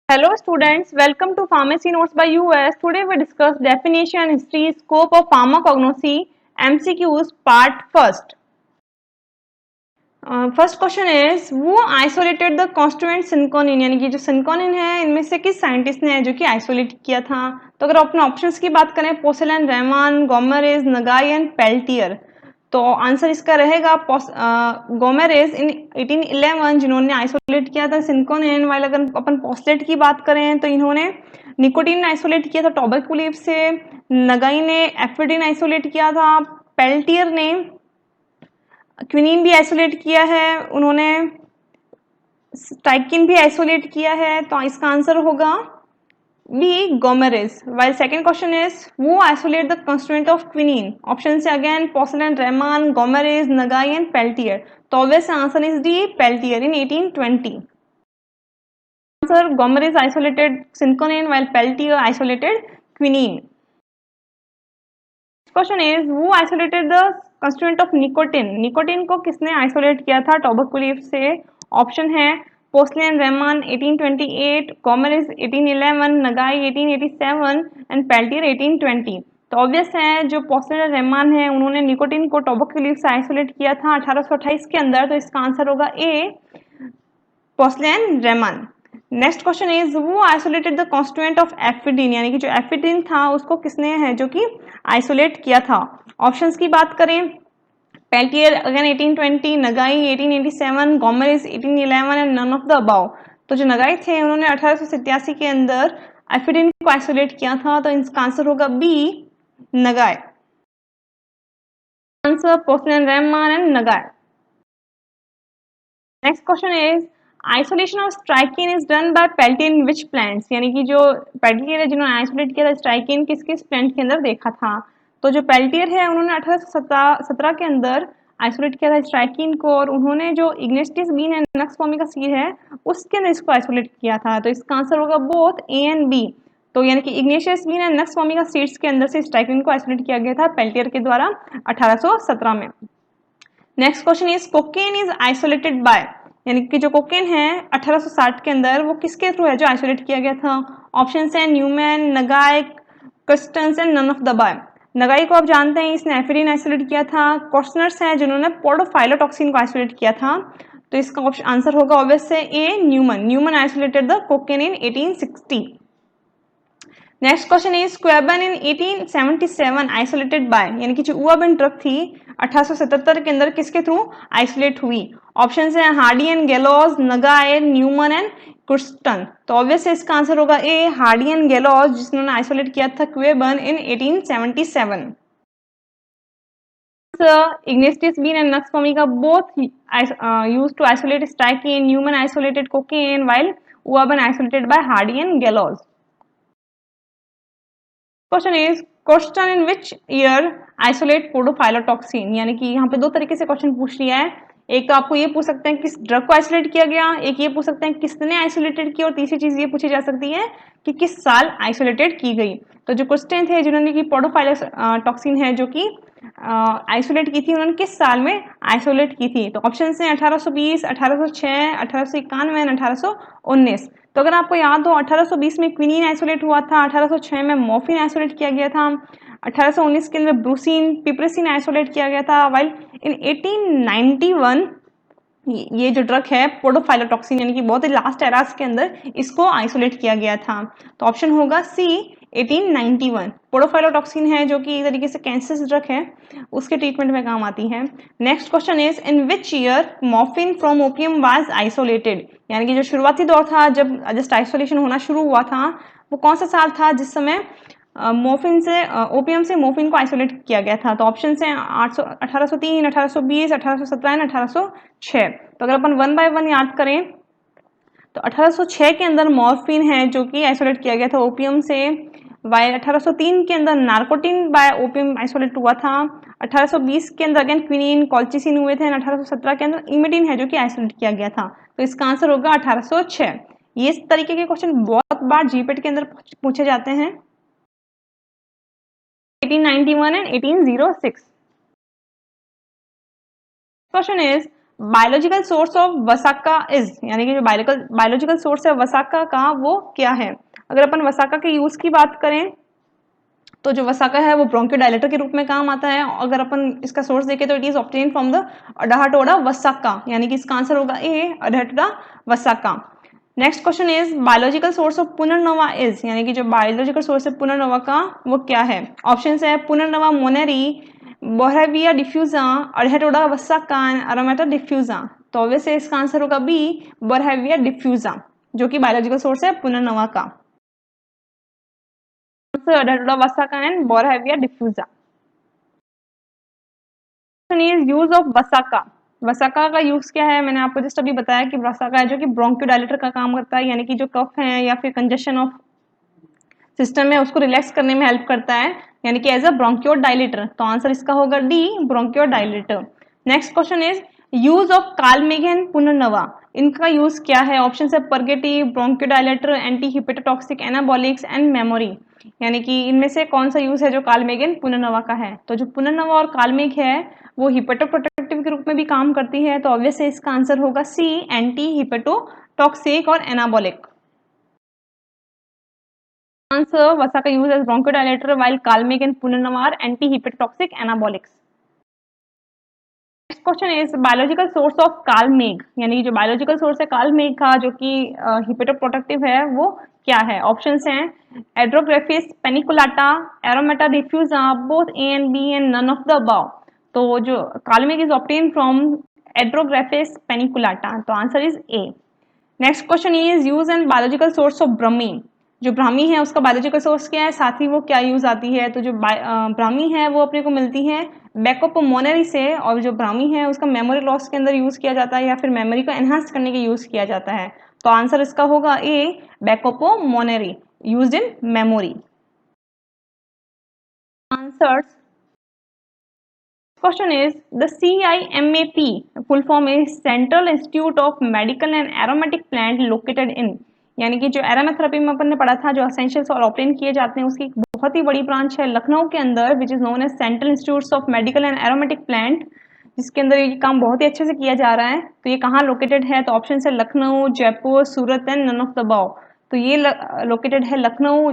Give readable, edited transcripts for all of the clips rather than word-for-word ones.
Hello students, welcome to Pharmacy Notes by US. Today we discuss definition, history, scope of pharmacognosy, MCQs part first. First question is who isolated the constituent synconin यानी कि जो synconin है इनमें से किस scientist ने जो कि आइसोलेट किया था। तो अगर अपने ऑप्शंस की बात करें पोसेलन, Reimann, Gomes, Nagai and Pelletier, तो आंसर इसका रहेगा गोमेरेज इन 1811 जिन्होंने आइसोलेट किया था सिंकोनिन। वाइल अगर अपन पोस्लेट की बात करें तो इन्होंने निकोटीन आइसोलेट किया था टोबैको लीफ से, नगाई ने एफिडिन आइसोलेट किया था, पेल्टियर ने क्विनीन भी आइसोलेट किया है, उन्होंने स्ट्राइकिन भी आइसोलेट किया है। तो इसका आंसर होगा B Gomes. While second question is who isolate the constituent of quinine. Option से again Posselt, Reimann, Gomes, Nagai and Pelletier. तो obvious answer is D Pelletier in 1820। Answer Gomes isolated cinchonine while Peltier isolated quinine. Question is who isolated the constituent of nicotine. Nicotine को किसने isolate किया था tobacco leaf से। Option है पोस्लिन, रेमान 1828, गोमेरेज 1811, नगाई 1887 and Peltier 1820। तो obvious है जो पोस्लिन और रेमान है उन्होंने निकोटिन को टोबैको लीफ से आइसोलेट किया था 1828 के अंदर। तो इसका आंसर होगा A Posselt, Reimann. Next question is who isolated the constituent of ephedrine यानी कि जो एफिडिन था उसको किसने है जो कि आइसोलेट किया था। ऑप्शंस की बात करें Peltier again 1820, Nagai 1887, Gomes 1811 and none of the above. तो जो नगाई थे उन्होंने 1887 के अंदर एफिडिन को आइसोलेट किया था। तो इसका आंसर होगा B Nagai. Answer Posselt, Reimann and Nagai. Next question is isolation of strychnine is done by Pelletier in which plants यानी कि जो पेल्टियर है जिन्होंने आइसोलेट किया था स्ट्राइकिन किस किस प्लांट के अंदर देखा था। तो जो पेल्टियर है उन्होंने 1817 के अंदर आइसोलेट किया था स्ट्राइकिन को, और उन्होंने जो Ignatius bean and nux vomica seed है उसके अंदर इसको आइसोलेट किया था। तो इसका आंसर होगा बोथ ए एंड बी। तो यानी कि Ignatius bean and nux vomica seeds के अंदर से स्ट्राइकिन को आइसोलेट किया गया था पेल्टियर के द्वारा 1817 में। Next question is cocaine is isolated by यानी कि जो कोकेन है 1860 के अंदर वो किसके थ्रू है जो आइसोलेट किया गया था। ऑप्शन है Niemann, Nagai, Kurstens and none of the above. Nagai को आप जानते हैं इसने एफिडिन आइसोलेट किया था, कोस्टनर्स हैं जिन्होंने पोडोफाइलोटॉक्सिन को आइसोलेट किया था। तो इसका ऑप्शन आंसर होगा ऑब्वियस है A Niemann. Niemann isolated the cocaine in 1860। Next question is ouabain in 1877 isolated by यानी कि जो उआबिन ड्रग थी 1877 के अंदर किसके थ्रू आइसोलेट हुई। ऑप्शन है Hardy and Gallois, Nagai, Niemann and Kursten. तो ऑब्वियसली इसका आंसर होगा ए हार्डी एंड गैलोज जिन्होंने आइसोलेट किया था क्वेबन in 1877। Ignatius Bean and Nux vomica both used to isolate strychnine. Newman isolated cocaine while Uaban isolated by Hardy and Gallows. Question is question in which year isolate podophyllotoxin यानी कि यहाँ पे दो तरीके से क्वेश्चन पूछ लिया है। एक तो आपको ये पूछ सकते हैं किस ड्रग को आइसोलेट किया गया, एक ये पूछ सकते हैं किसने आइसोलेटेड किया, और तीसरी चीज ये पूछी जा सकती है कि किस साल आइसोलेटेड की गई। तो जो क्वेश्चन थे जिन्होंने की पोडोफाइलोटॉक्सिन है जो कि आइसोलेट की थी उन्होंने किस साल में आइसोलेट की थी। तो ऑप्शन है 1820, 1806, 1891, 1819। तो अगर आपको याद हो 1820 में क्विनीन आइसोलेट हुआ था, 1806 में मॉर्फिन आइसोलेट किया गया था, 1819 के अंदर ब्रूसिन, पिप्रेसिन आइसोलेट किया गया था, वाइल इन 1891 ये जो ड्रग है पोडोफाइलोटॉक्सिन यानी कि बहुत ही लास्ट एरास के अंदर इसको आइसोलेट किया गया था। तो ऑप्शन होगा सी 1891। पोडोफाइलोटॉक्सिन है जो कि एक तरीके से कैंसर ड्रग है उसके ट्रीटमेंट में काम आती है। Next question is in which year morphine from opium was isolated यानी कि जो शुरुआती दौर था जब जस्ट आइसोलेशन होना शुरू हुआ था वो कौन सा साल था जिस समय मोर्फिन से ओपियम से मोर्फिन को आइसोलेट किया गया था। तो ऑप्शन है 1803, 1820, 1817 एंड 1806। तो अगर अपन वन बाय वन याद करें तो 1806 के अंदर मॉर्फिन है जो कि आइसोलेट किया गया था ओपियम से, वाइल 1803 के अंदर नार्कोटिन बाय ओपियम आइसोलेट हुआ था, 1820 के अंदर अगेन क्विनीन, कॉल्चिसिन हुए थे, 1817 के अंदर इमिडिन है जो कि आइसोलेट किया गया था। तो इसका आंसर होगा 1806। ये इस तरीके के क्वेश्चन बहुत बार जीपेट के अंदर पूछे जाते हैं। 1891 and 1806. Question is biological source of वसाका is, यानी कि जो बायोलॉजिकल सोर्स है वसाका का वो क्या है। अगर अपन वसाका के यूज की बात करें तो जो वसाका है वो ब्रोंकियोडायलेटर के रूप में काम आता है। अगर अपन इसका सोर्स देखें तो it is obtain from the Adhatoda vasica, यानी कि इसका आंसर होगा A, Adhatoda vasica. Next question is biological source of punarnava is, यानी कि जो बायोलॉजिकल सोर्स है पुनर्नवा का वो क्या है। ऑप्शन है पुनर्नवा मोनेरी, बोहराविया डिफ्यूजा, अडाहटोडा वसाका, अरोमेटा डिफ्यूजा। तो ऑब्वियसली इसका आंसर होगा बी, बोहराविया डिफ्यूजा, जो कि बायोलॉजिकल सोर्स है पुनर्नवा का। अडाहटोडा वसाका एंड बोहराविया डिफ्यूजा। Is use of वसाका। वसाका का यूज क्या है, मैंने आपको जस्ट अभी बताया कि वसाका है जो कि ब्रोंकियोडायलेटर का काम करता है, यानी कि जो कफ है या फिर कंजेशन ऑफ सिस्टम है उसको रिलैक्स करने में हेल्प करता है, यानी कि एज अ ब्रोंकियोडायलेटर। तो आंसर इसका होगा D, bronchodilator. Next question is use of kalmegh punarnava, इनका यूज क्या है। ऑप्शन है purgative, bronchodilator, anti hepatotoxic, anabolics and memory, यानी कि इनमें से कौन सा यूज है जो कालमेघन पुनर्नवा का है। तो जो पुनर्नवा और कालमेघ है वो हिपेटोप्रोटेक्टिव के रूप में भी काम करती है, तो ऑब्वियसली इसका आंसर होगा सी, एंटी हिपेटोटॉक्सिक और anabolic. Answer Vasaka used as bronchodilator while Calmeg and Punarnava are anti-hepatotoxic anabolics. Next question is biological source of kalmegh, यानी जो बायोलॉजिकल सोर्स है कालमेग का जो कि हिपेटोप्रोटेक्टिव है वो क्या है। ऑप्शंस हैं एड्रोग्राफिस पेनिकुलाटा, एरोमेटा diffusa, both A and B and none of the above. तो जो kalmegh is obtain from Andrographis paniculata, तो answer is A. Next question is use and biological source of Brahmi, जो ब्राह्मी है उसका बायोलॉजिकल सोर्स क्या है, साथ ही वो क्या यूज आती है। तो जो ब्राह्मी है वो अपने को मिलती है बैकोपोमोनरी से, और जो ब्राह्मी है उसका मेमोरी लॉस के अंदर यूज किया जाता है या फिर मेमोरी को एनहांस करने के यूज किया जाता है। तो आंसर इसका होगा A, Bacopa monnieri used in memory. Answers question is the CIMAP full form is Central Institute of Medical and Aromatic Plant located in, यानी कि जो एरोमेथेरेपी में अपन ने पढ़ा था जो एसेंशियल्स और ऑप्टेन किए जाते हैं उसकी एक बहुत ही बड़ी ब्रांच है लखनऊ के अंदर which is known as Central Institute of Medical and Aromatic Plant, जिसके अंदर ये काम बहुत ही अच्छे से किया जा रहा है। तो ये कहाँ लोकेटेड है, तो ऑप्शन है Lucknow, Jaipur, Surat and none of the above. तो ये लोकेटेड है लखनऊ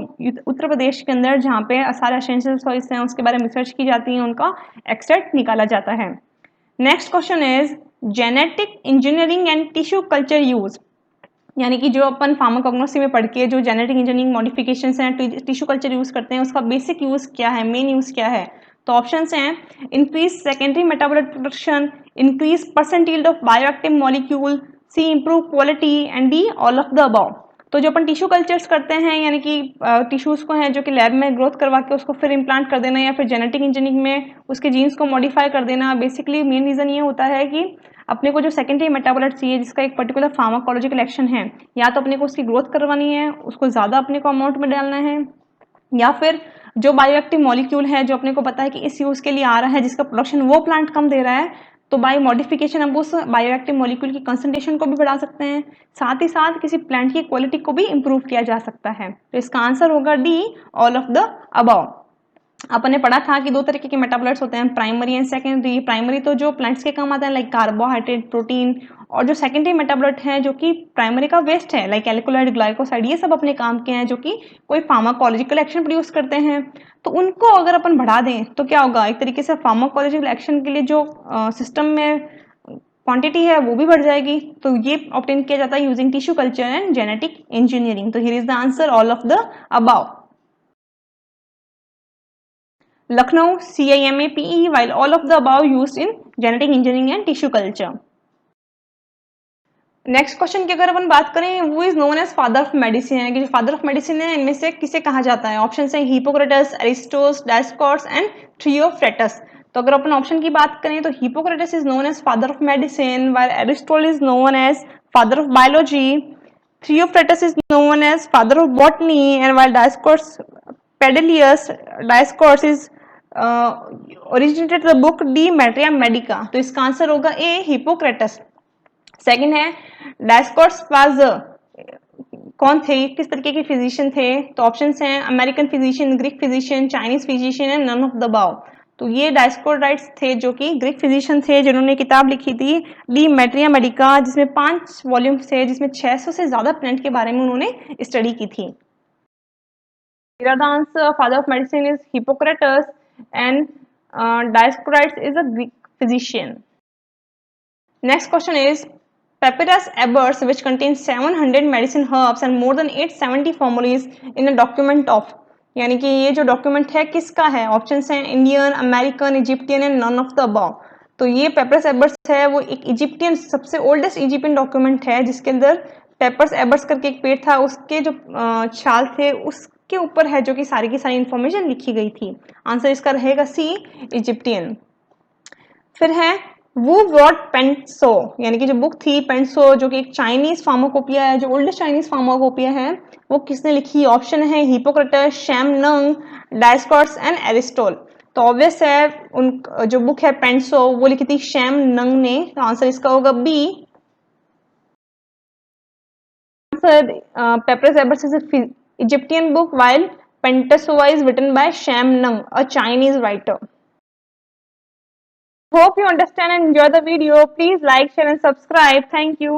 उत्तर प्रदेश के अंदर, जहाँ पे सारे एसेंशियल सॉइल्स हैं उसके बारे में रिसर्च की जाती है, उनका एक्सट्रैक्ट निकाला जाता है। Next question is genetic engineering and tissue culture use, यानी कि जो अपन फार्माकोग्नोसी में पढ़ के जो जेनेटिक इंजीनियरिंग मॉडिफिकेशंस हैं टिश्यू कल्चर यूज करते हैं उसका बेसिक यूज क्या है, मेन यूज क्या है। तो ऑप्शंस हैं increase secondary metabolite production, increase percent yield of bioactive molecule, C improve quality and D all of the above. तो जो अपन टिश्यू कल्चर्स करते हैं यानी कि टिश्यूज को हैं जो कि लैब में ग्रोथ करवा के उसको फिर इम्प्लांट कर देना या फिर जेनेटिक इंजीनियरिंग में उसके जीन्स को मॉडिफाई कर देना, बेसिकली मेन रीजन ये होता है कि अपने को जो सेकेंडरी मेटाबोलाइट चाहिए जिसका एक पर्टिकुलर फार्माकोलॉजिकल एक्शन है, या तो अपने को उसकी ग्रोथ करवानी है, उसको ज्यादा अपने को अमाउंट में डालना है, या फिर जो बायोएक्टिव मॉलिक्यूल है जो अपने को पता है कि इस यूज के लिए आ रहा है जिसका प्रोडक्शन वो प्लांट कम दे रहा है, तो बाय मॉडिफिकेशन हम उस बायोएक्टिव मॉलिक्यूल की कंसंट्रेशन को भी बढ़ा सकते हैं, साथ ही साथ किसी प्लांट की क्वालिटी को भी इंप्रूव किया जा सकता है। तो इसका आंसर होगा D, all of the above. अपन ने पढ़ा था कि दो तरीके के मेटाबोलाइट्स होते हैं, प्राइमरी एंड सेकेंडरी। प्राइमरी तो जो प्लांट्स के काम आते हैं लाइक कार्बोहाइड्रेट, प्रोटीन, और जो सेकेंडरी मेटाबोलाइट है जो कि प्राइमरी का वेस्ट है लाइक एल्कोलाइड, ग्लाइकोसाइड, ये सब अपने काम के हैं जो कि कोई फार्माकोलॉजिकल एक्शन प्रोड्यूस करते हैं। तो उनको अगर अपन बढ़ा दें तो क्या होगा, एक तरीके से फार्माकोलॉजिकल एक्शन के लिए जो सिस्टम में क्वांटिटी है वो भी बढ़ जाएगी। तो ये ऑब्टेन किया जाता है using tissue culture and genetic engineering. तो here is the answer all of the above. Lucknow CIMAPE while all of the above used in genetic engineering and tissue culture. Next question की अगर अपन बात करें, वो is known as father of medicine, है कि जो फादर ऑफ मेडिसिन है इनमें से किसे कहा जाता है। ऑप्शन है हिपोक्रेटस, एरिस्टोस, डायस्कॉर्स एंड थियोफ्रेटस। तो अगर अपन ऑप्शन की बात करें तो Hippocrates is known as father of medicine, while Aristotle is known as father of biology, Theophrastus is known as father of botany, and while Dioscorides Pedanius Dioscorides is originated the book De Materia Medica। तो इसका answer होगा ए, Hippocrates. Second है डायस्कॉर्स was कौन थे, किस तरीके के physician थे। तो ऑप्शंस हैं American physician, Greek physician, Chinese physician and none of the above. तो ये डायस्कोराइड्स थे जो कि ग्रीक फिजिशियन थे जिन्होंने किताब लिखी थी डी मैट्रिया मेडिका, जिसमें 5 वॉल्यूम्स थे, जिसमें 600 से ज्यादा प्लांट के बारे में उन्होंने स्टडी की थी। Here the answer, father of medicine is Hippocrates and Dioscorides is a Greek physician. Next question is Papyrus Ebers, which contains 700 medicine herbs and more than 870 formulas in a document of, यानी कि ये जो document है किसका है? Options हैं Indian, American, Egyptian and none of the above. तो ये पेपर्स एबर्स है वो एक इजिप्टियन, सबसे ओल्डेस्ट इजिप्टियन डॉक्यूमेंट है जिसके अंदर पेपर्स एबर्स करके एक पेड़ था, उसके जो छाल थे उसके ऊपर है जो कि सारी की सारी इंफॉर्मेशन लिखी गई थी। आंसर इसका रहेगा सी, इजिप्टियन। फिर है वू व्रॉट पेंटसो, यानी कि जो बुक थी पेंटसो जो कि एक चाइनीज फार्माकोपिया है, जो ओल्डेस्ट चाइनीज फार्माकोपिया है, वो किसने लिखी? ऑप्शन है हिपोक्रेटस, शैम नंग, डायस्कॉर्स एंड एरिस्टोल। तो ऑब्वियस है उन जो बुक है पेंटसो वो लिखी थी शैम नंग ने। तो आंसर इसका होगा B. Answer papyrus Ebers is Egyptian book while Pen Tsao is written by Sham Nung, a Chinese writer. Hope you understand and enjoy the video. Please like, share and subscribe. Thank you.